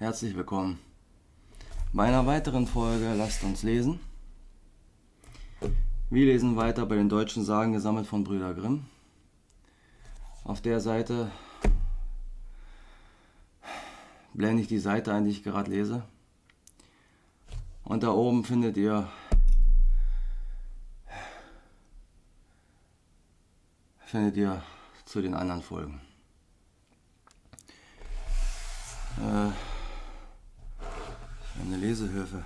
herzlich willkommen bei einer weiteren Folge Lasst uns lesen. Wir lesen weiter bei den deutschen Sagen gesammelt von Brüder Grimm. Auf der Seite blende ich die Seite ein, die ich gerade lese. Und da oben findet ihr zu den anderen Folgen. Eine Lesehilfe.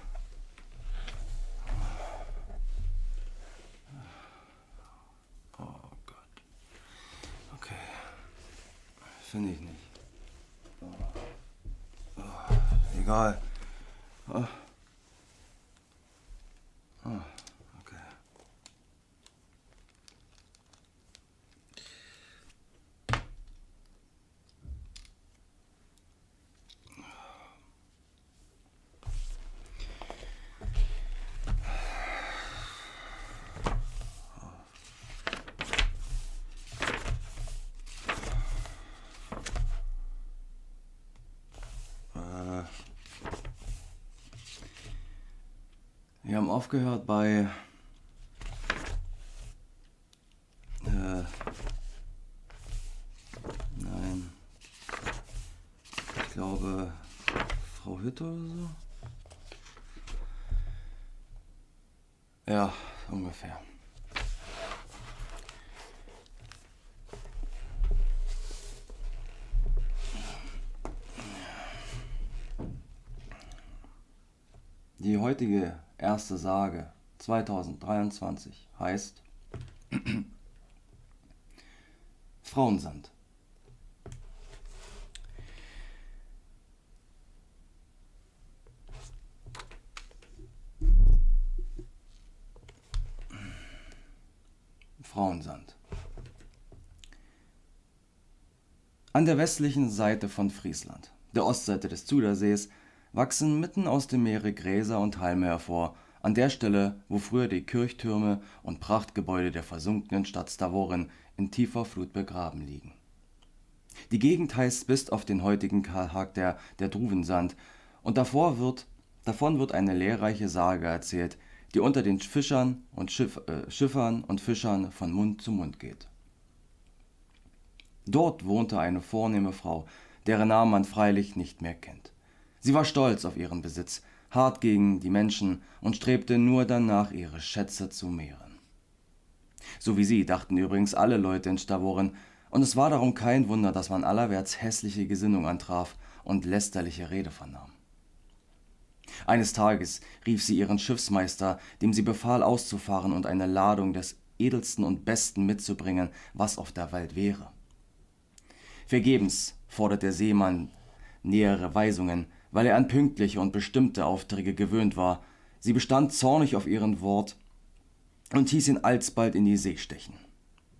Oh Gott. Okay. Finde ich nicht. Egal. Okay. Wir haben aufgehört bei ich glaube Frau Hütte oder so. Ja, ungefähr. Die heutige erste Sage 2023 heißt Frauensand. Frauensand. An der westlichen Seite von Friesland, der Ostseite des Zudersees, wachsen mitten aus dem Meere Gräser und Halme hervor, an der Stelle, wo früher die Kirchtürme und Prachtgebäude der versunkenen Stadt Stavoren in tiefer Flut begraben liegen. Die Gegend heißt bis auf den heutigen Kahlhag der Druvensand, und davon wird eine lehrreiche Sage erzählt, die unter den Fischern und Schiffern und Fischern von Mund zu Mund geht. Dort wohnte eine vornehme Frau, deren Namen man freilich nicht mehr kennt. Sie war stolz auf ihren Besitz, hart gegen die Menschen und strebte nur danach, ihre Schätze zu mehren. So wie sie dachten übrigens alle Leute in Stavoren, und es war darum kein Wunder, dass man allerwärts hässliche Gesinnung antraf und lästerliche Rede vernahm. Eines Tages rief sie ihren Schiffsmeister, dem sie befahl, auszufahren und eine Ladung des Edelsten und Besten mitzubringen, was auf der Welt wäre. Vergebens forderte der Seemann nähere Weisungen, weil er an pünktliche und bestimmte Aufträge gewöhnt war. Sie bestand zornig auf ihren Wort und hieß ihn alsbald in die See stechen.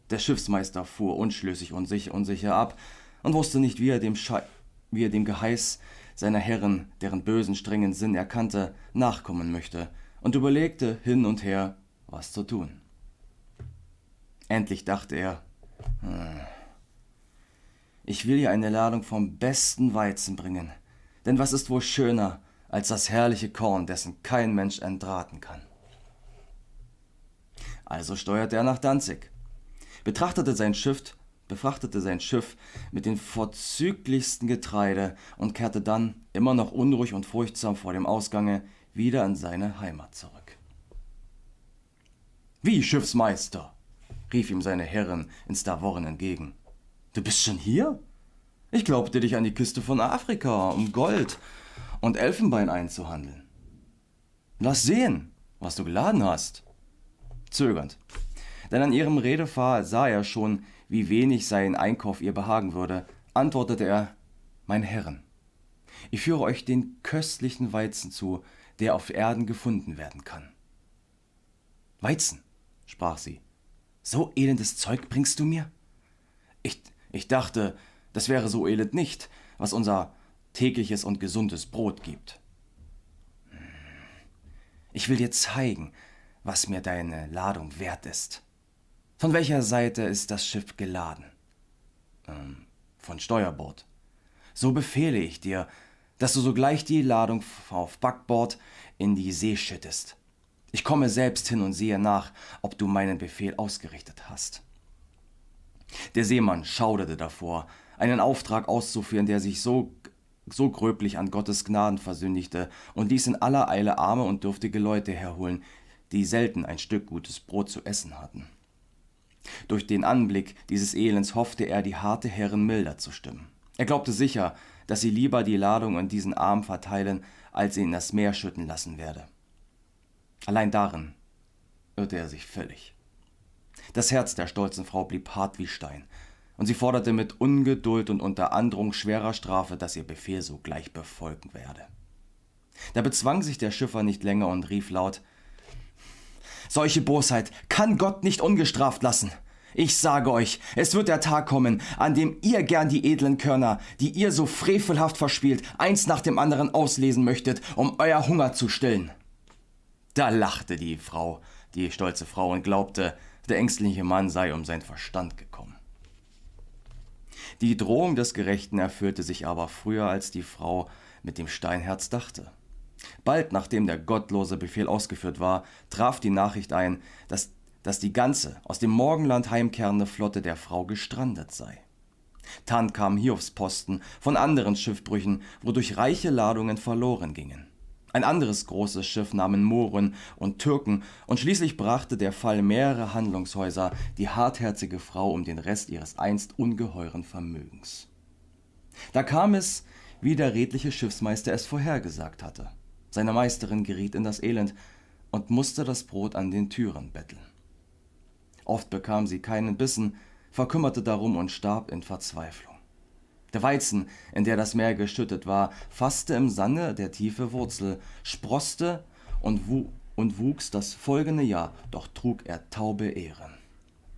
Der Schiffsmeister fuhr unschlüssig und unsicher ab und wusste nicht, wie er dem Geheiß seiner Herren, deren bösen, strengen Sinn er kannte, nachkommen möchte, und überlegte hin und her, was zu tun. Endlich dachte er, ich will ihr eine Ladung vom besten Weizen bringen, denn was ist wohl schöner als das herrliche Korn, dessen kein Mensch entraten kann. Also steuerte er nach Danzig, befrachtete sein Schiff mit den vorzüglichsten Getreide und kehrte dann, immer noch unruhig und furchtsam vor dem Ausgange, wieder in seine Heimat zurück. »Wie, Schiffsmeister?« rief ihm seine Herrin in Stavoren entgegen. »Du bist schon hier? Ich glaubte, dich an die Küste von Afrika, um Gold und Elfenbein einzuhandeln. Lass sehen, was du geladen hast.« Zögernd, denn an ihrem Redefall sah er schon, wie wenig sein Einkauf ihr behagen würde, antwortete er, »Meine Herren, ich führe euch den köstlichen Weizen zu, der auf Erden gefunden werden kann.« »Weizen«, sprach sie, »so elendes Zeug bringst du mir? Ich dachte, das wäre so elend nicht, was unser tägliches und gesundes Brot gibt. Ich will dir zeigen, was mir deine Ladung wert ist. Von welcher Seite ist das Schiff geladen?« Von Steuerbord. »So befehle ich dir, dass du sogleich die Ladung auf Backbord in die See schüttest. Ich komme selbst hin und sehe nach, ob du meinen Befehl ausgerichtet hast.« Der Seemann schauderte davor, einen Auftrag auszuführen, der sich so gröblich an Gottes Gnaden versündigte, und ließ in aller Eile arme und dürftige Leute herholen, die selten ein Stück gutes Brot zu essen hatten. Durch den Anblick dieses Elends hoffte er, die harte Herren milder zu stimmen. Er glaubte sicher, dass sie lieber die Ladung an diesen Armen verteilen, als sie in das Meer schütten lassen werde. Allein darin irrte er sich völlig. Das Herz der stolzen Frau blieb hart wie Stein, und sie forderte mit Ungeduld und unter Androhung schwerer Strafe, dass ihr Befehl sogleich befolgen werde. Da bezwang sich der Schiffer nicht länger und rief laut: »Solche Bosheit kann Gott nicht ungestraft lassen. Ich sage euch, es wird der Tag kommen, an dem ihr gern die edlen Körner, die ihr so frevelhaft verspielt, eins nach dem anderen auslesen möchtet, um euer Hunger zu stillen.« Da lachte die stolze Frau, und glaubte, der ängstliche Mann sei um seinen Verstand gekommen. Die Drohung des Gerechten erfüllte sich aber früher, als die Frau mit dem Steinherz dachte. Bald nachdem der gottlose Befehl ausgeführt war, traf die Nachricht ein, dass die ganze aus dem Morgenland heimkehrende Flotte der Frau gestrandet sei. Dann kamen Hiobsposten von anderen Schiffbrüchen, wodurch reiche Ladungen verloren gingen. Ein anderes großes Schiff nahmen Mohren und Türken, und schließlich brachte der Fall mehrere Handlungshäuser die hartherzige Frau um den Rest ihres einst ungeheuren Vermögens. Da kam es, wie der redliche Schiffsmeister es vorhergesagt hatte. Seine Meisterin geriet in das Elend und musste das Brot an den Türen betteln. Oft bekam sie keinen Bissen, verkümmerte darum und starb in Verzweiflung. Der Weizen, in der das Meer geschüttet war, fasste im Sande der tiefe Wurzel, sproßte und wuchs das folgende Jahr, doch trug er taube Ähren.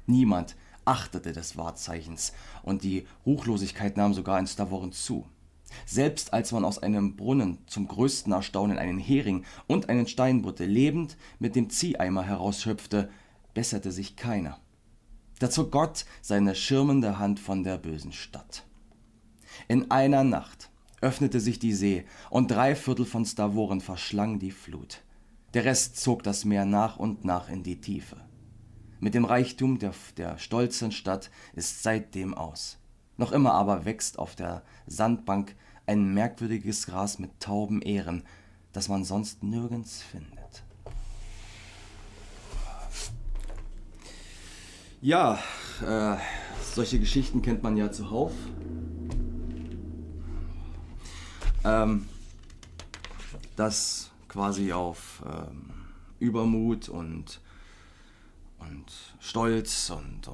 Niemand achtete des Wahrzeichens, und die Ruchlosigkeit nahm sogar in Stavoren zu. Selbst als man aus einem Brunnen zum größten Erstaunen einen Hering und einen Steinbutte lebend mit dem Zieheimer herausschöpfte, besserte sich keiner. Da zog Gott seine schirmende Hand von der bösen Stadt. In einer Nacht öffnete sich die See, und 3/4 von Stavoren verschlang die Flut. Der Rest zog das Meer nach und nach in die Tiefe. Mit dem Reichtum der stolzen Stadt ist seitdem aus. Noch immer aber wächst auf der Sandbank ein merkwürdiges Gras mit tauben Ähren, das man sonst nirgends findet. Ja, solche Geschichten kennt man ja zuhauf. Das quasi auf Übermut und Stolz und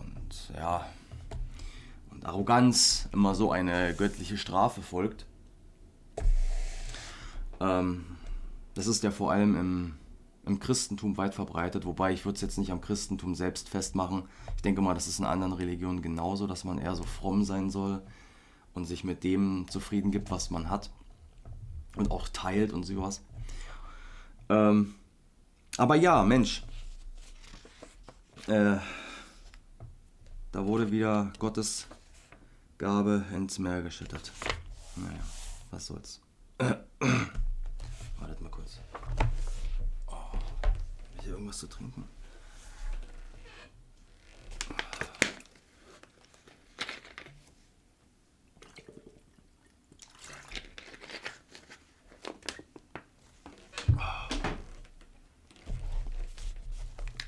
Arroganz immer so eine göttliche Strafe folgt. Das ist ja vor allem im Christentum weit verbreitet, wobei ich würde es jetzt nicht am Christentum selbst festmachen. Ich denke mal, das ist in anderen Religionen genauso, dass man eher so fromm sein soll und sich mit dem zufrieden gibt, was man hat und auch teilt und sowas. Aber ja, Mensch, da wurde wieder Gottes Gabe ins Meer geschüttet. Naja, was soll's. Wartet mal kurz. Oh, hab ich hier irgendwas zu trinken?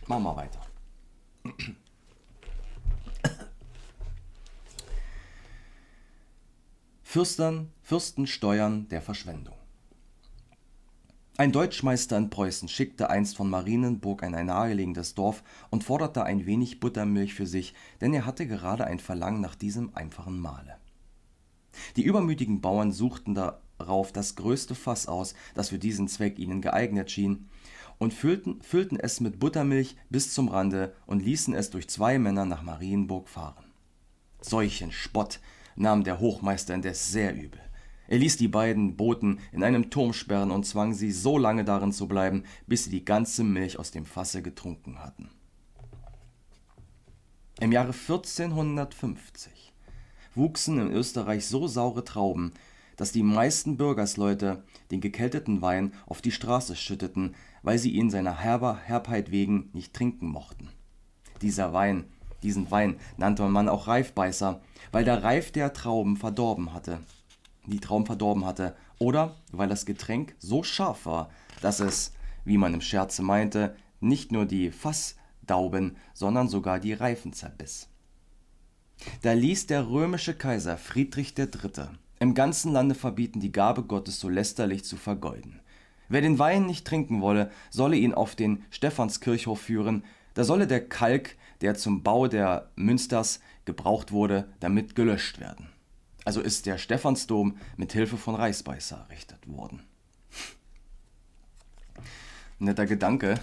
Machen wir weiter. Fürstensteuern der Verschwendung. Ein Deutschmeister in Preußen schickte einst von Marienburg in ein nahegelegenes Dorf und forderte ein wenig Buttermilch für sich, denn er hatte gerade ein Verlangen nach diesem einfachen Mahle. Die übermütigen Bauern suchten darauf das größte Fass aus, das für diesen Zweck ihnen geeignet schien, und füllten es mit Buttermilch bis zum Rande und ließen es durch 2 Männer nach Marienburg fahren. Solchen Spott nahm der Hochmeister indes sehr übel. Er ließ die beiden Boten in einem Turm sperren und zwang sie so lange darin zu bleiben, bis sie die ganze Milch aus dem Fasse getrunken hatten. Im Jahre 1450 wuchsen in Österreich so saure Trauben, dass die meisten Bürgersleute den gekälteten Wein auf die Straße schütteten, weil sie ihn seiner Herbheit wegen nicht trinken mochten. Diesen Wein nannte man auch Reifbeißer, weil der Reif der Trauben die Trauben verdorben hatte, oder weil das Getränk so scharf war, dass es, wie man im Scherze meinte, nicht nur die Fassdauben, sondern sogar die Reifen zerbiss. Da ließ der römische Kaiser Friedrich III. Im ganzen Lande verbieten, die Gabe Gottes so lästerlich zu vergeuden. Wer den Wein nicht trinken wolle, solle ihn auf den Stephanskirchhof führen, da solle der Kalk, der zum Bau der Münsters gebraucht wurde, damit gelöscht werden. Also ist der Stephansdom mit Hilfe von Reisbeißer errichtet worden. Netter Gedanke,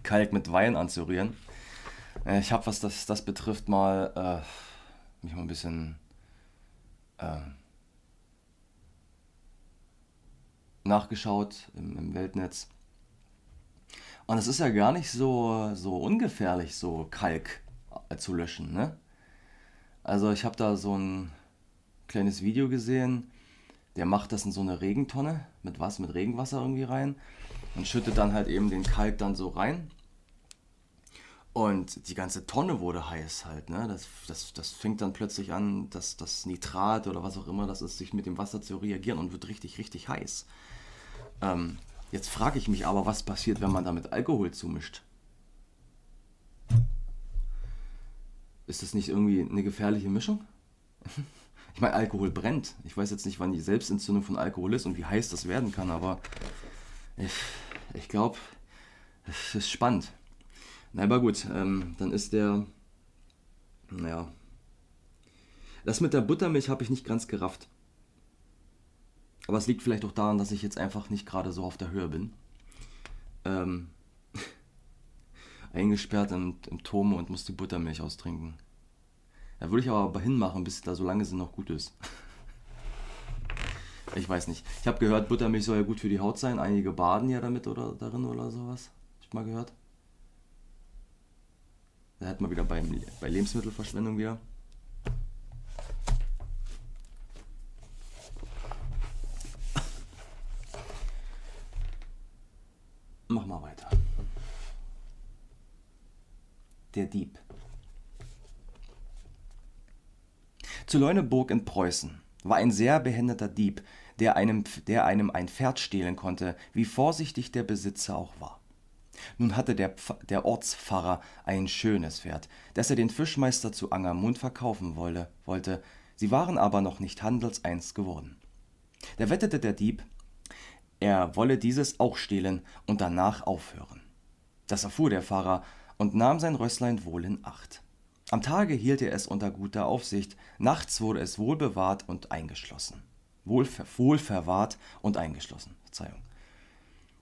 Kalk mit Wein anzurühren. Ich habe, was das betrifft, mich mal ein bisschen nachgeschaut im Weltnetz. Und es ist ja gar nicht so ungefährlich, so Kalk zu löschen, ne? Also ich habe da so ein kleines Video gesehen, der macht das in so eine Regentonne mit Regenwasser irgendwie rein und schüttet dann halt eben den Kalk dann so rein. Und die ganze Tonne wurde heiß halt, ne? Das fängt dann plötzlich an, dass das Nitrat oder was auch immer das ist, sich mit dem Wasser zu reagieren und wird richtig, richtig heiß. Jetzt frage ich mich aber, was passiert, wenn man damit Alkohol zumischt? Ist das nicht irgendwie eine gefährliche Mischung? Ich meine, Alkohol brennt. Ich weiß jetzt nicht, wann die Selbstentzündung von Alkohol ist und wie heiß das werden kann, aber ich glaube, es ist spannend. Na, aber gut, dann ist naja, das mit der Buttermilch habe ich nicht ganz gerafft. Aber es liegt vielleicht auch daran, dass ich jetzt einfach nicht gerade so auf der Höhe bin. Ähm, Eingesperrt im Turm und muss die Buttermilch austrinken. Da würde ich aber hinmachen, bis da, solange sie noch gut ist. Ich weiß nicht. Ich habe gehört, Buttermilch soll ja gut für die Haut sein. Einige baden ja damit oder darin oder sowas. Hab ich mal gehört. Da hat man wieder bei Lebensmittelverschwendung wieder. Mach mal weiter. Der Dieb. Zu Leuneburg in Preußen war ein sehr behenderter Dieb, der einem ein Pferd stehlen konnte, wie vorsichtig der Besitzer auch war. Nun hatte der Ortspfarrer ein schönes Pferd, das er den Fischmeister zu Angermund verkaufen wollte, sie waren aber noch nicht handelseins geworden. Da wettete der Dieb, er wolle dieses auch stehlen und danach aufhören. Das erfuhr der Pfarrer und nahm sein Rösslein wohl in Acht. Am Tage hielt er es unter guter Aufsicht, nachts wurde es wohl verwahrt und eingeschlossen. Verzeihung.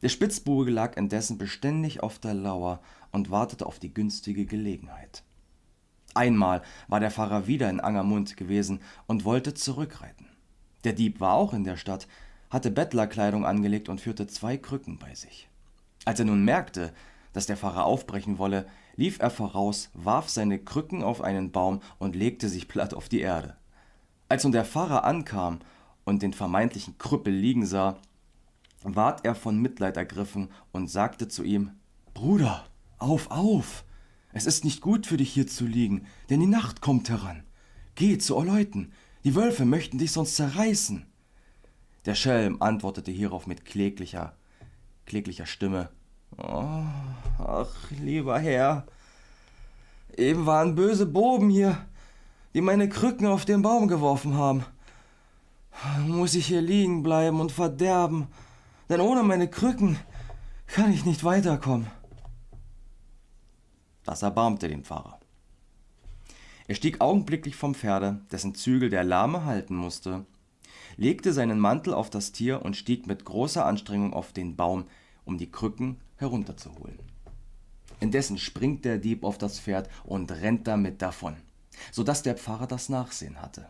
Der Spitzbube lag indessen beständig auf der Lauer und wartete auf die günstige Gelegenheit. Einmal war der Pfarrer wieder in Angermund gewesen und wollte zurückreiten. Der Dieb war auch in der Stadt, hatte Bettlerkleidung angelegt und führte 2 Krücken bei sich. Als er nun merkte, dass der Pfarrer aufbrechen wolle, lief er voraus, warf seine Krücken auf einen Baum und legte sich platt auf die Erde. Als nun der Pfarrer ankam und den vermeintlichen Krüppel liegen sah, ward er von Mitleid ergriffen und sagte zu ihm: »Bruder, auf! Es ist nicht gut für dich hier zu liegen, denn die Nacht kommt heran. Geh zu Leuten, die Wölfe möchten dich sonst zerreißen.« Der Schelm antwortete hierauf mit kläglicher Stimme: »Oh, ach, lieber Herr, eben waren böse Buben hier, die meine Krücken auf den Baum geworfen haben. Muss ich hier liegen bleiben und verderben, denn ohne meine Krücken kann ich nicht weiterkommen.« Das erbarmte den Pfarrer. Er stieg augenblicklich vom Pferde, dessen Zügel der Lahme halten musste, legte seinen Mantel auf das Tier und stieg mit großer Anstrengung auf den Baum, um die Krücken herunterzuholen. Indessen springt der Dieb auf das Pferd und rennt damit davon, sodass der Pfarrer das Nachsehen hatte.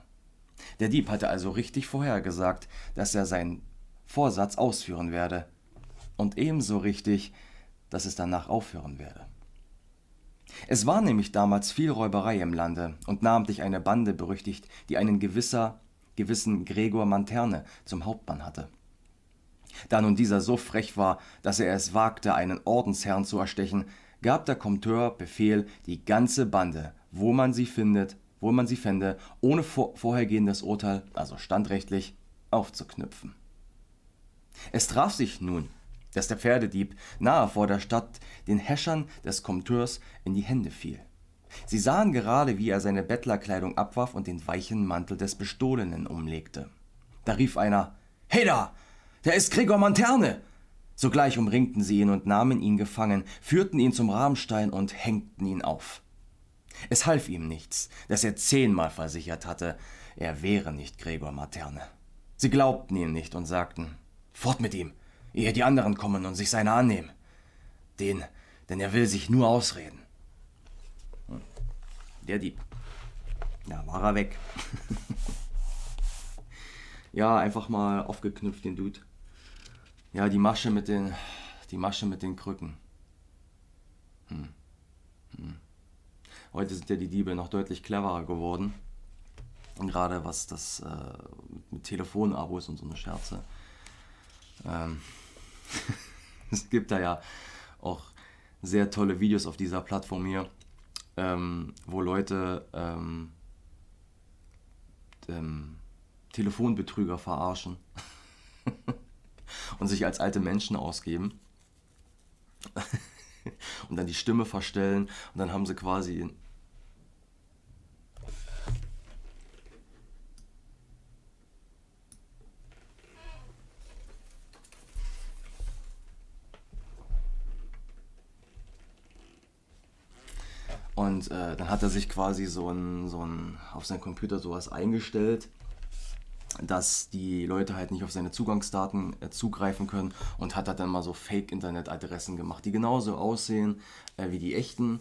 Der Dieb hatte also richtig vorhergesagt, dass er seinen Vorsatz ausführen werde, und ebenso richtig, dass es danach aufhören werde. Es war nämlich damals viel Räuberei im Lande und namentlich eine Bande berüchtigt, die ein gewisser gewissen Gregor Manterne zum Hauptmann hatte. Da nun dieser so frech war, dass er es wagte, einen Ordensherrn zu erstechen, gab der Komteur Befehl, die ganze Bande, wo man sie fände, ohne vorhergehendes Urteil, also standrechtlich, aufzuknüpfen. Es traf sich nun, dass der Pferdedieb nahe vor der Stadt den Häschern des Komteurs in die Hände fiel. Sie sahen gerade, wie er seine Bettlerkleidung abwarf und den weichen Mantel des Bestohlenen umlegte. Da rief einer: »Hey da, der ist Gregor Manterne!« Sogleich umringten sie ihn und nahmen ihn gefangen, führten ihn zum Rammstein und hängten ihn auf. Es half ihm nichts, dass er 10-mal versichert hatte, er wäre nicht Gregor Manterne. Sie glaubten ihm nicht und sagten: »Fort mit ihm, ehe die anderen kommen und sich seiner annehmen. Denn er will sich nur ausreden.« Der Dieb. Da war er weg. Ja, einfach mal aufgeknüpft, den Dude. Ja, die Masche mit den Krücken. Heute sind ja die Diebe noch deutlich cleverer geworden. Und gerade was das mit Telefonabos und so eine Scherze. Es gibt da ja auch sehr tolle Videos auf dieser Plattform hier, wo Leute Telefonbetrüger verarschen und sich als alte Menschen ausgeben und dann die Stimme verstellen und dann haben sie quasi und dann hat er sich quasi so ein auf seinem Computer sowas eingestellt, dass die Leute halt nicht auf seine Zugangsdaten zugreifen können und hat dann mal so Fake-Internet-Adressen gemacht, die genauso aussehen wie die echten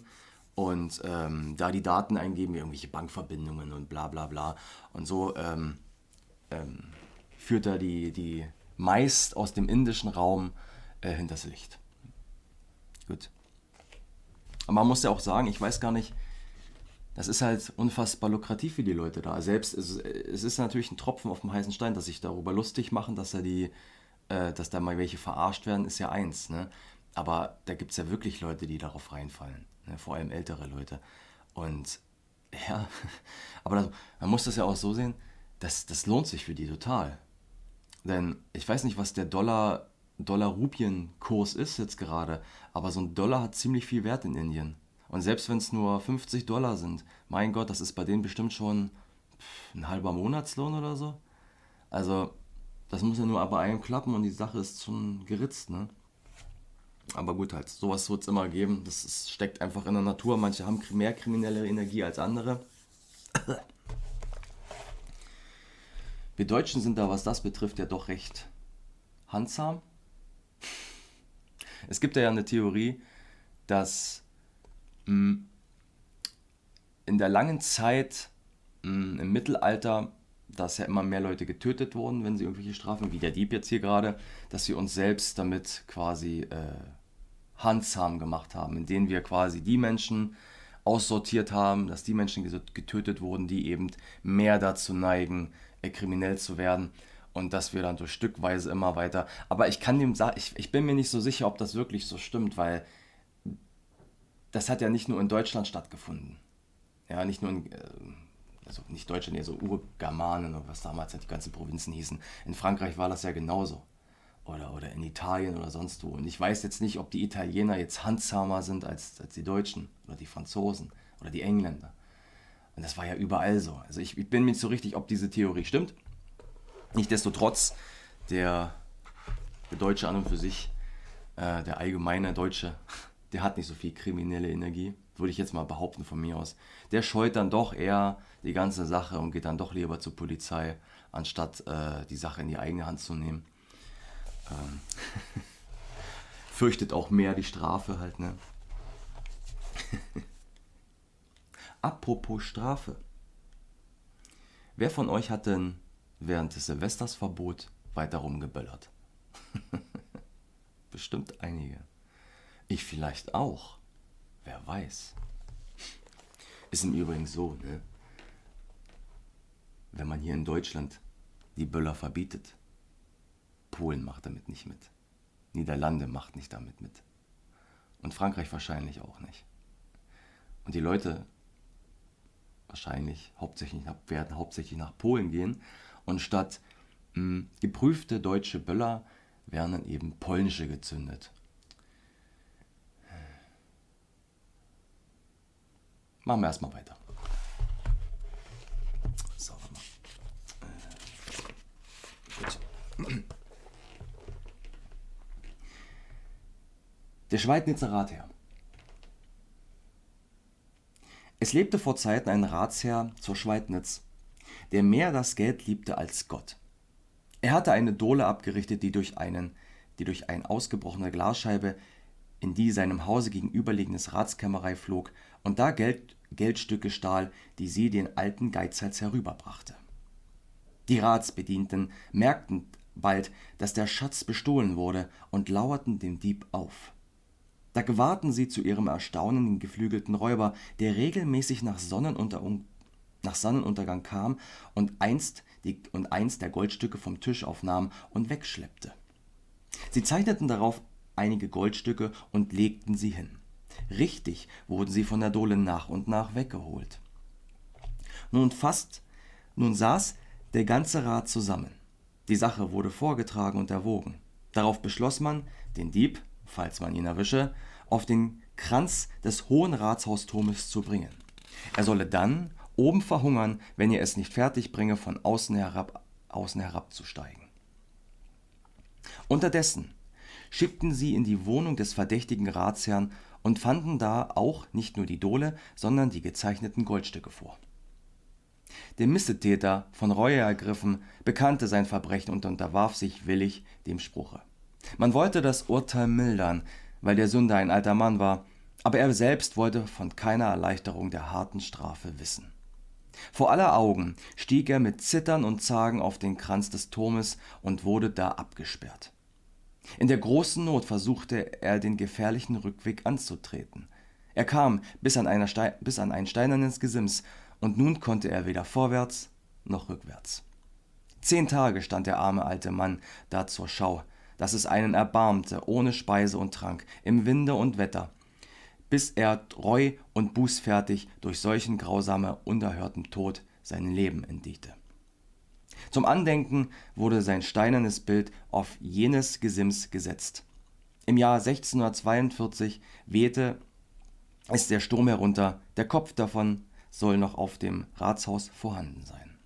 und da die Daten eingeben, wie irgendwelche Bankverbindungen und bla bla bla und so führt er die meist aus dem indischen Raum hinters Licht. Gut. Aber man muss ja auch sagen, ich weiß gar nicht, das ist halt unfassbar lukrativ für die Leute da. Selbst es ist natürlich ein Tropfen auf dem heißen Stein, dass sich darüber lustig machen, dass da mal welche verarscht werden, ist ja eins. Ne? Aber da gibt es ja wirklich Leute, die darauf reinfallen. Ne? Vor allem ältere Leute. Und ja, aber man muss das ja auch so sehen, das lohnt sich für die total. Denn ich weiß nicht, was der Dollar-Rupien-Kurs ist jetzt gerade, aber so ein Dollar hat ziemlich viel Wert in Indien. Und selbst wenn es nur $50 sind, mein Gott, das ist bei denen bestimmt schon ein halber Monatslohn oder so. Also, das muss ja nur bei einem klappen und die Sache ist schon geritzt, ne? Aber gut, halt, sowas wird es immer geben. Steckt einfach in der Natur. Manche haben mehr kriminelle Energie als andere. Wir Deutschen sind da, was das betrifft, ja doch recht handsam. Es gibt ja eine Theorie, dass in der langen Zeit im Mittelalter, dass ja immer mehr Leute getötet wurden, wenn sie irgendwelche Strafen, wie der Dieb jetzt hier gerade, dass wir uns selbst damit quasi handsam gemacht haben, indem wir quasi die Menschen aussortiert haben, dass die Menschen getötet wurden, die eben mehr dazu neigen, kriminell zu werden. Und dass wir dann so stückweise immer weiter. Aber ich bin mir nicht so sicher, ob das wirklich so stimmt, weil das hat ja nicht nur in Deutschland stattgefunden. Ja, nicht nur also nicht Deutschland, eher so Urgermanen oder was damals halt die ganzen Provinzen hießen. In Frankreich war das ja genauso. Oder in Italien oder sonst wo. Und ich weiß jetzt nicht, ob die Italiener jetzt handsamer sind als die Deutschen oder die Franzosen oder die Engländer. Und das war ja überall so. Also ich bin mir nicht so richtig, ob diese Theorie stimmt. Nichtsdestotrotz, der Deutsche an und für sich, der allgemeine Deutsche, der hat nicht so viel kriminelle Energie, würde ich jetzt mal behaupten von mir aus. Der scheut dann doch eher die ganze Sache und geht dann doch lieber zur Polizei, anstatt die Sache in die eigene Hand zu nehmen. Fürchtet auch mehr die Strafe halt, ne? Apropos Strafe. Wer von euch hat denn während des Silvestersverbot weiter rumgeböllert? Bestimmt einige. Ich vielleicht auch. Wer weiß. Ist im Übrigen so, ne? Wenn man hier in Deutschland die Böller verbietet. Polen macht damit nicht mit. Niederlande macht nicht damit mit. Und Frankreich wahrscheinlich auch nicht. Und die Leute werden hauptsächlich nach Polen gehen und statt geprüfte deutsche Böller werden dann eben polnische gezündet. Machen wir erstmal weiter. So, warte mal. Gut. Der Schweidnitzer Ratsherr. Es lebte vor Zeiten ein Ratsherr zur Schweidnitz, der mehr das Geld liebte als Gott. Er hatte eine Dohle abgerichtet, die durch eine ausgebrochene Glasscheibe in die seinem Hause gegenüberliegendes Ratskämmerei flog und da Geldstücke stahl, die sie den alten Geizhals herüberbrachte. Die Ratsbedienten merkten bald, dass der Schatz bestohlen wurde und lauerten dem Dieb auf. Da gewahrten sie zu ihrem Erstaunen den geflügelten Räuber, der regelmäßig nach Sonnenuntergang kam und eins der Goldstücke vom Tisch aufnahm und wegschleppte. Sie zeichneten darauf einige Goldstücke und legten sie hin. Richtig wurden sie von der Dohle nach und nach weggeholt. Nun saß der ganze Rat zusammen. Die Sache wurde vorgetragen und erwogen. Darauf beschloss man, den Dieb, falls man ihn erwische, auf den Kranz des Hohen Ratshausturmes zu bringen. Er solle dann oben verhungern, wenn er es nicht fertig bringe, von außen herabzusteigen. Unterdessen schickten sie in die Wohnung des verdächtigen Ratsherrn und fanden da auch nicht nur die Dohle, sondern die gezeichneten Goldstücke vor. Der Missetäter, von Reue ergriffen, bekannte sein Verbrechen und unterwarf sich willig dem Spruche. Man wollte das Urteil mildern, weil der Sünder ein alter Mann war, aber er selbst wollte von keiner Erleichterung der harten Strafe wissen. Vor aller Augen stieg er mit Zittern und Zagen auf den Kranz des Turmes und wurde da abgesperrt. In der großen Not versuchte er, den gefährlichen Rückweg anzutreten. Er kam bis an ein steinernes Gesims, und nun konnte er weder vorwärts noch rückwärts. 10 Tage stand der arme alte Mann da zur Schau, dass es einen erbarmte, ohne Speise und Trank, im Winde und Wetter, bis er treu und bußfertig durch solchen grausamen, unerhörten Tod sein Leben endigte. Zum Andenken wurde sein steinernes Bild auf jenes Gesims gesetzt. Im Jahr 1642 wehte es der Sturm herunter, der Kopf davon soll noch auf dem Ratshaus vorhanden sein.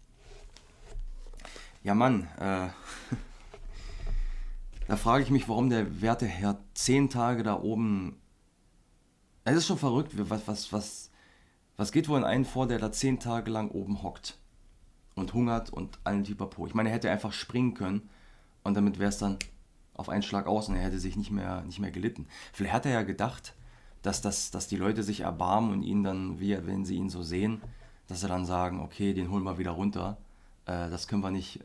Ja Mann, da frage ich mich, warum der werte Herr 10 Tage da oben... Es ist schon verrückt, was geht wohl in einen vor, der da 10 Tage lang oben hockt und hungert und allen Pipapo. Ich meine, er hätte einfach springen können und damit wäre es dann auf einen Schlag aus und er hätte sich nicht mehr gelitten. Vielleicht hat er ja gedacht, dass die Leute sich erbarmen und ihn dann, wenn sie ihn so sehen, dass sie dann sagen, okay, den holen wir wieder runter. Das können wir nicht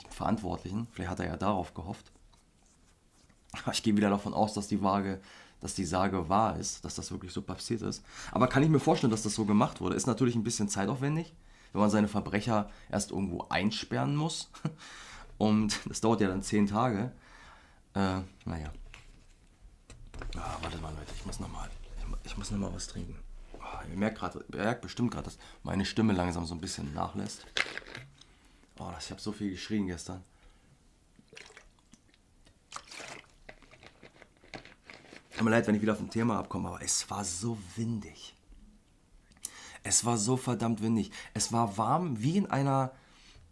verantwortlichen. Vielleicht hat er ja darauf gehofft. Ich gehe wieder davon aus, dass die Sage wahr ist, dass das wirklich so passiert ist. Aber kann ich mir vorstellen, dass das so gemacht wurde. Ist natürlich ein bisschen zeitaufwendig, wenn man seine Verbrecher erst irgendwo einsperren muss. Und das dauert ja dann 10 Tage. Naja. Wartet mal, Leute, ich muss noch mal was trinken. Ihr merkt bestimmt gerade, dass meine Stimme langsam so ein bisschen nachlässt. Ich habe so viel geschrien gestern. Tut mir leid, wenn ich wieder vom Thema abkomme, aber es war so windig. Es war so verdammt windig. Es war warm wie in einer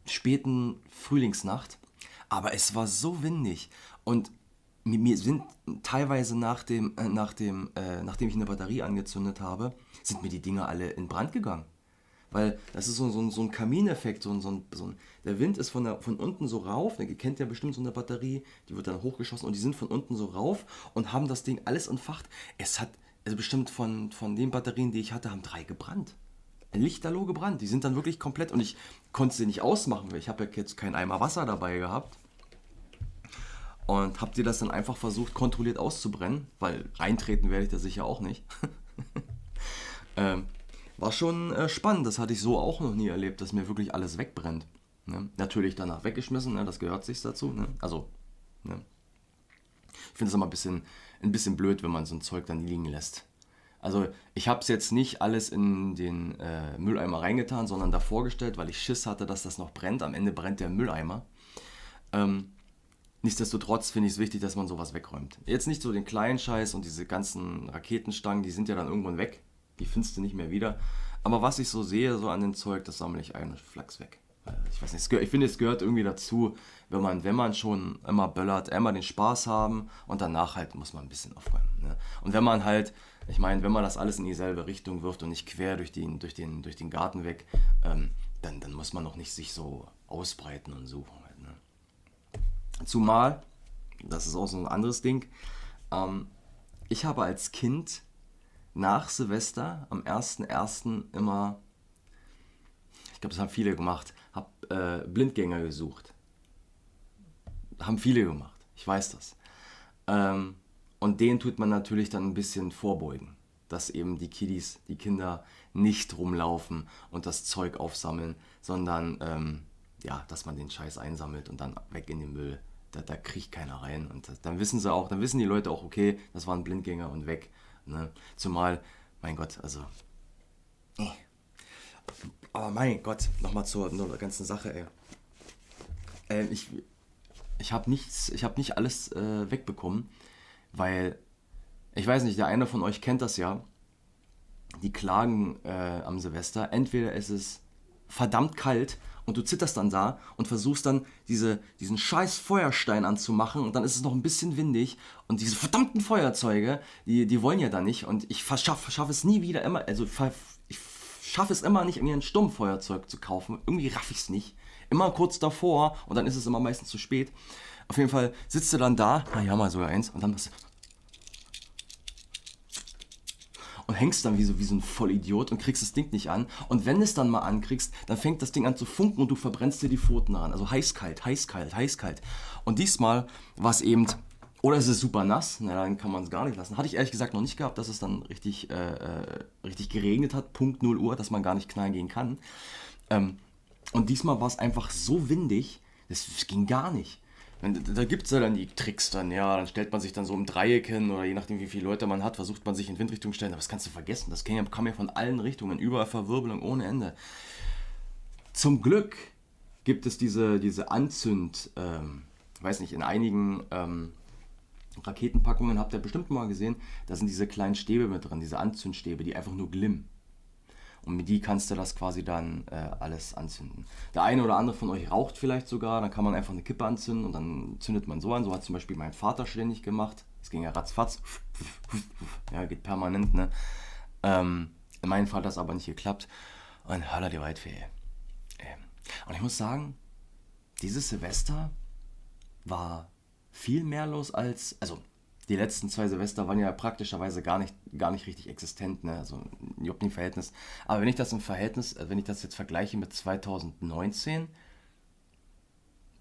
späten Frühlingsnacht, aber es war so windig. Und mir sind teilweise nachdem ich eine Batterie angezündet habe, sind mir die Dinger alle in Brand gegangen. Weil das ist so ein Kamineffekt, der Wind ist von unten so rauf, ihr kennt ja bestimmt so eine Batterie, die wird dann hochgeschossen und die sind von unten so rauf und haben das Ding alles entfacht. Es hat, also bestimmt von den Batterien, die ich hatte, haben 3 gebrannt. Lichterloh gebrannt, die sind dann wirklich komplett und ich konnte sie nicht ausmachen, weil ich habe ja jetzt keinen Eimer Wasser dabei gehabt. Und habt ihr das dann einfach versucht, kontrolliert auszubrennen, weil reintreten werde ich da sicher auch nicht. War schon spannend, das hatte ich so auch noch nie erlebt, dass mir wirklich alles wegbrennt. Ne? Natürlich danach weggeschmissen, ne? Das gehört sich dazu. Ne? Also, ne? Ich finde es immer ein bisschen blöd, wenn man so ein Zeug dann liegen lässt. Also ich habe es jetzt nicht alles in den Mülleimer reingetan, sondern davor gestellt, weil ich Schiss hatte, dass das noch brennt. Am Ende brennt der Mülleimer. Nichtsdestotrotz finde ich es wichtig, dass man sowas wegräumt. Jetzt nicht so den kleinen Scheiß und diese ganzen Raketenstangen, die sind ja dann irgendwann weg. Die findest du nicht mehr wieder. Aber was ich so sehe, so an dem Zeug, das sammle ich ein und flachs weg. Ich weiß nicht, ich finde, es gehört irgendwie dazu, wenn man schon immer böllert, immer den Spaß haben und danach halt muss man ein bisschen aufräumen. Ne? Und wenn man halt, ich meine, wenn man das alles in dieselbe Richtung wirft und nicht quer durch den Garten weg, dann muss man noch nicht sich so ausbreiten und suchen. Halt, ne? Zumal, das ist auch so ein anderes Ding, ich habe als Kind nach Silvester am 1.1. immer, ich glaube, das haben viele gemacht, habe Blindgänger gesucht. Haben viele gemacht, ich weiß das. Und denen tut man natürlich dann ein bisschen vorbeugen, dass eben die Kiddies, die Kinder nicht rumlaufen und das Zeug aufsammeln, sondern ja, dass man den Scheiß einsammelt und dann weg in den Müll. Da kriegt keiner rein. Und dann wissen die Leute auch, okay, das war ein Blindgänger und weg. Ne? Zumal, mein Gott, also. Aber mein Gott, nochmal zur ganzen Sache, ey. Ich habe nicht alles wegbekommen, weil, ich weiß nicht, der eine von euch kennt das ja, die klagen am Silvester, entweder es ist verdammt kalt und du zitterst dann da und versuchst dann diesen scheiß Feuerstein anzumachen und dann ist es noch ein bisschen windig und diese verdammten Feuerzeuge, die wollen ja da nicht und ich schaffe es nie wieder immer, also ich schaffe es immer nicht, mir ein Sturmfeuerzeug zu kaufen, irgendwie raff ich es nicht, immer kurz davor und dann ist es immer meistens zu spät. Auf jeden Fall sitzt du dann da, naja, mal sogar eins und dann und hängst dann wie so ein Vollidiot und kriegst das Ding nicht an. Und wenn du es dann mal ankriegst, dann fängt das Ding an zu funken und du verbrennst dir die Pfoten daran. Also heiß-kalt, heiß-kalt, heiß-kalt. Und diesmal war es eben, oder es ist super nass, na, dann kann man es gar nicht lassen. Hatte ich ehrlich gesagt noch nicht gehabt, dass es dann richtig geregnet hat, Punkt 0 Uhr, dass man gar nicht knallen gehen kann. Und diesmal war es einfach so windig, das ging gar nicht. Da gibt es ja dann die Tricks dann, ja, dann stellt man sich dann so im Dreieck hin oder je nachdem wie viele Leute man hat, versucht man sich in Windrichtung zu stellen, aber das kannst du vergessen, das kam ja von allen Richtungen, überall Verwirbelung ohne Ende. Zum Glück gibt es diese weiß nicht, in einigen Raketenpackungen habt ihr bestimmt mal gesehen, da sind diese kleinen Stäbe mit drin, diese Anzündstäbe, die einfach nur glimmen. Und mit die kannst du das quasi dann alles anzünden. Der eine oder andere von euch raucht vielleicht sogar, dann kann man einfach eine Kippe anzünden und dann zündet man so an. So hat zum Beispiel mein Vater ständig gemacht. Das ging ja ratzfatz. Ja, geht permanent, ne? In meinem Fall hat das aber nicht geklappt. Und holla die Waldfee. Und ich muss sagen, dieses Silvester war viel mehr los als, also die letzten 2 Silvester waren ja praktischerweise gar nicht richtig existent, ne? Also überhaupt nicht im Verhältnis. Aber wenn ich das jetzt vergleiche mit 2019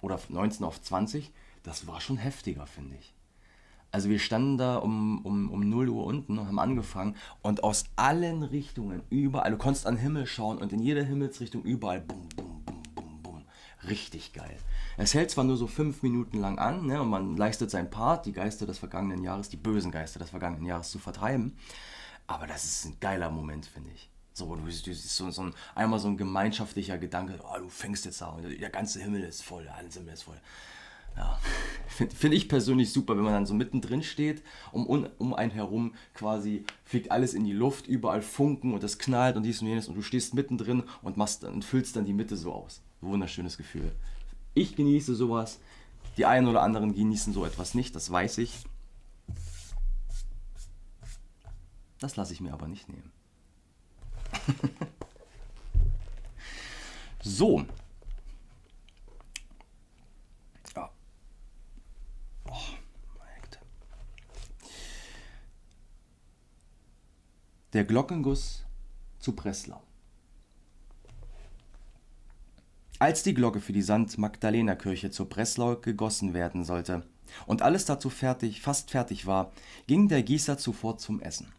oder 19 auf 20, das war schon heftiger, finde ich. Also wir standen da um 0 Uhr unten und haben angefangen und aus allen Richtungen, überall, du konntest an den Himmel schauen und in jeder Himmelsrichtung überall bum, bum, bum, bum, bum. Richtig geil. Es hält zwar nur so 5 Minuten lang an, ne, und man leistet seinen Part, die Geister des vergangenen Jahres, die bösen Geister des vergangenen Jahres zu vertreiben, aber das ist ein geiler Moment, finde ich. So, du siehst einmal so ein gemeinschaftlicher Gedanke, oh, du fängst jetzt da und der ganze Himmel ist voll, alles Himmel ist voll. Ja, finde ich persönlich super, wenn man dann so mittendrin steht, um einen herum quasi fliegt alles in die Luft, überall Funken und es knallt und dies und jenes und du stehst mittendrin und füllst dann die Mitte so aus. Wunderschönes Gefühl. Ich genieße sowas, die einen oder anderen genießen so etwas nicht, das weiß ich. Das lasse ich mir aber nicht nehmen. So. Ja. Oh, meine Güte. Der Glockenguss zu Breslau. Als die Glocke für die St. Magdalena-Kirche zur Breslau gegossen werden sollte und alles dazu fast fertig war, ging der Gießer zuvor zum Essen.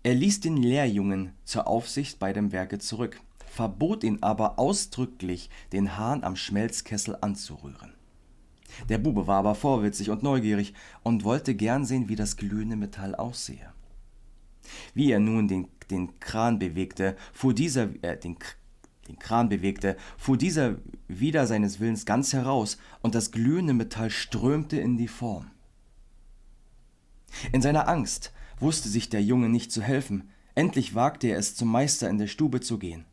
Er ließ den Lehrjungen zur Aufsicht bei dem Werke zurück, verbot ihn aber ausdrücklich, den Hahn am Schmelzkessel anzurühren. Der Bube war aber vorwitzig und neugierig und wollte gern sehen, wie das glühende Metall aussehe. Wie er nun den Kran bewegte, fuhr dieser wider seines Willens ganz heraus, und das glühende Metall strömte in die Form. In seiner Angst wusste sich der Junge nicht zu helfen. Endlich wagte er es, zum Meister in der Stube zu gehen.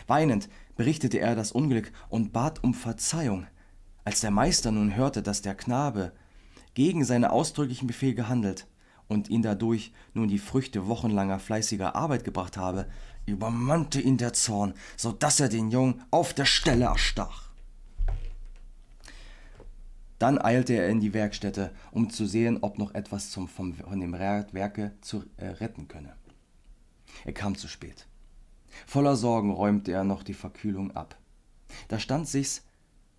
Weinend berichtete er das Unglück und bat um Verzeihung. Als der Meister nun hörte, dass der Knabe gegen seinen ausdrücklichen Befehl gehandelt und ihn dadurch nun die Früchte wochenlanger fleißiger Arbeit gebracht habe, übermannte ihn der Zorn, so dass er den Jungen auf der Stelle erstach. Dann eilte er in die Werkstätte, um zu sehen, ob noch etwas von dem Werke zu retten könne. Er kam zu spät. Voller Sorgen räumte er noch die Verkühlung ab. Da stand sich's,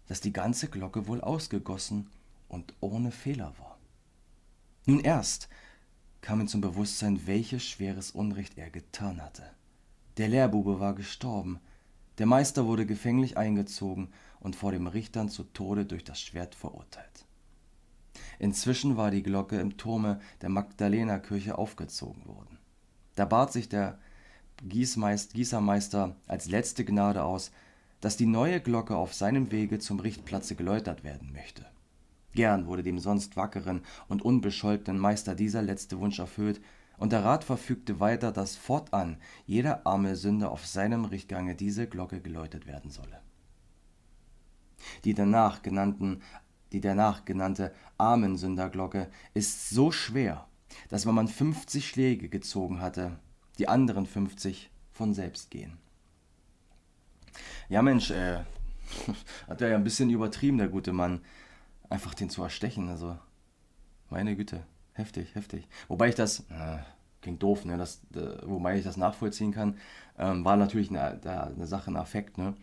dass die ganze Glocke wohl ausgegossen und ohne Fehler war. Nun erst kam ihm zum Bewusstsein, welches schweres Unrecht er getan hatte. Der Lehrbube war gestorben, der Meister wurde gefänglich eingezogen und vor dem Richtern zu Tode durch das Schwert verurteilt. Inzwischen war die Glocke im Turme der Magdalenerkirche aufgezogen worden. Da bat sich der Gießermeister als letzte Gnade aus, dass die neue Glocke auf seinem Wege zum Richtplatze geläutert werden möchte. Gern wurde dem sonst wackeren und unbescholtenen Meister dieser letzte Wunsch erfüllt, und der Rat verfügte weiter, dass fortan jeder arme Sünder auf seinem Richtgange diese Glocke geläutet werden solle. Die danach genannte Armensünderglocke ist so schwer, dass wenn man 50 Schläge gezogen hatte, die anderen 50 von selbst gehen. Ja Mensch, hat er ja ein bisschen übertrieben, der gute Mann, einfach den zu erstechen, also meine Güte. Heftig. Wobei ich das, klingt doof, ne, wobei ich das nachvollziehen kann, war natürlich eine Sache, ein Affekt, ne.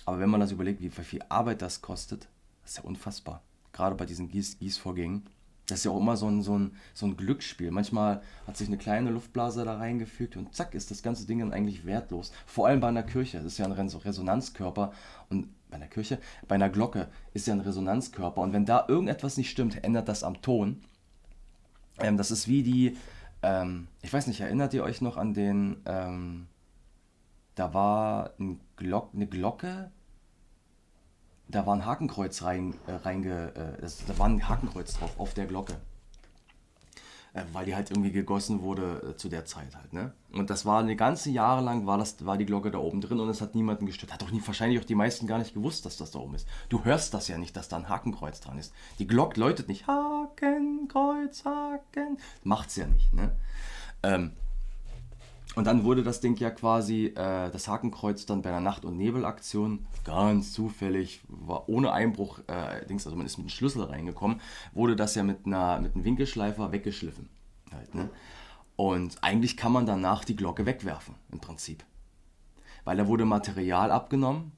Aber wenn man das überlegt, wie viel Arbeit das kostet, das ist ja unfassbar. Gerade bei diesen Gießvorgängen. Das ist ja auch immer so ein Glücksspiel. Manchmal hat sich eine kleine Luftblase da reingefügt und zack, ist das ganze Ding dann eigentlich wertlos. Vor allem bei einer Kirche. Das ist ja ein Resonanzkörper. Und bei einer Glocke ist ja ein Resonanzkörper. Und wenn da irgendetwas nicht stimmt, ändert das am Ton. Das ist wie ich weiß nicht, erinnert ihr euch noch an da war eine Glocke, da war ein Hakenkreuz da war ein Hakenkreuz drauf auf der Glocke. Weil die halt irgendwie gegossen wurde zu der Zeit halt, ne? Und das war eine ganze Jahre lang war die Glocke da oben drin und es hat niemanden gestört. Hat doch wahrscheinlich auch die meisten gar nicht gewusst, dass das da oben ist. Du hörst das ja nicht, dass da ein Hakenkreuz dran ist. Die Glocke läutet nicht Hakenkreuz, Haken. Macht's ja nicht, ne? Und dann wurde das Ding ja quasi, das Hakenkreuz dann bei einer Nacht- und Nebelaktion, ganz zufällig, war ohne Einbruch, also man ist mit einem Schlüssel reingekommen, wurde das ja mit einem Winkelschleifer weggeschliffen. Halt, ne? Und eigentlich kann man danach die Glocke wegwerfen, im Prinzip. Weil da wurde Material abgenommen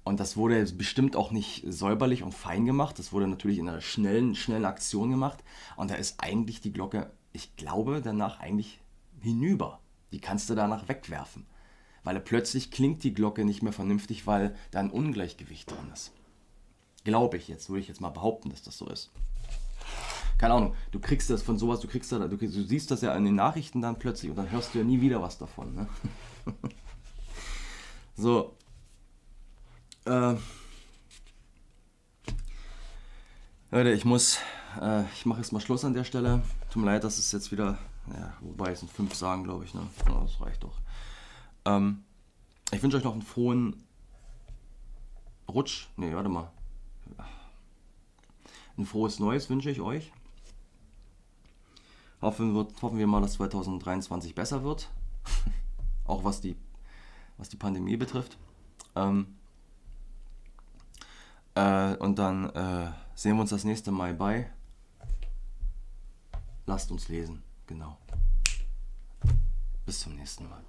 und das wurde bestimmt auch nicht säuberlich und fein gemacht. Das wurde natürlich in einer schnellen Aktion gemacht und da ist eigentlich die Glocke, ich glaube, danach eigentlich hinüber. Die kannst du danach wegwerfen. Weil plötzlich klingt die Glocke nicht mehr vernünftig, weil da ein Ungleichgewicht drin ist. Glaube ich jetzt, würde ich jetzt mal behaupten, dass das so ist. Keine Ahnung, du kriegst das von sowas, du siehst das ja in den Nachrichten dann plötzlich und dann hörst du ja nie wieder was davon. Ne? So. Leute, ich mache jetzt mal Schluss an der Stelle. Tut mir leid, dass es jetzt wieder, ja, wobei es sind 5 sagen, glaube ich, ne? Ja, das reicht doch. Ich wünsche euch noch einen frohen Rutsch. Ne, warte mal. Ein frohes Neues wünsche ich euch. Hoffen wir mal, dass 2023 besser wird. Auch was die Pandemie betrifft. Und dann sehen wir uns das nächste Mal bei. Lasst uns lesen. Genau. Bis zum nächsten Mal.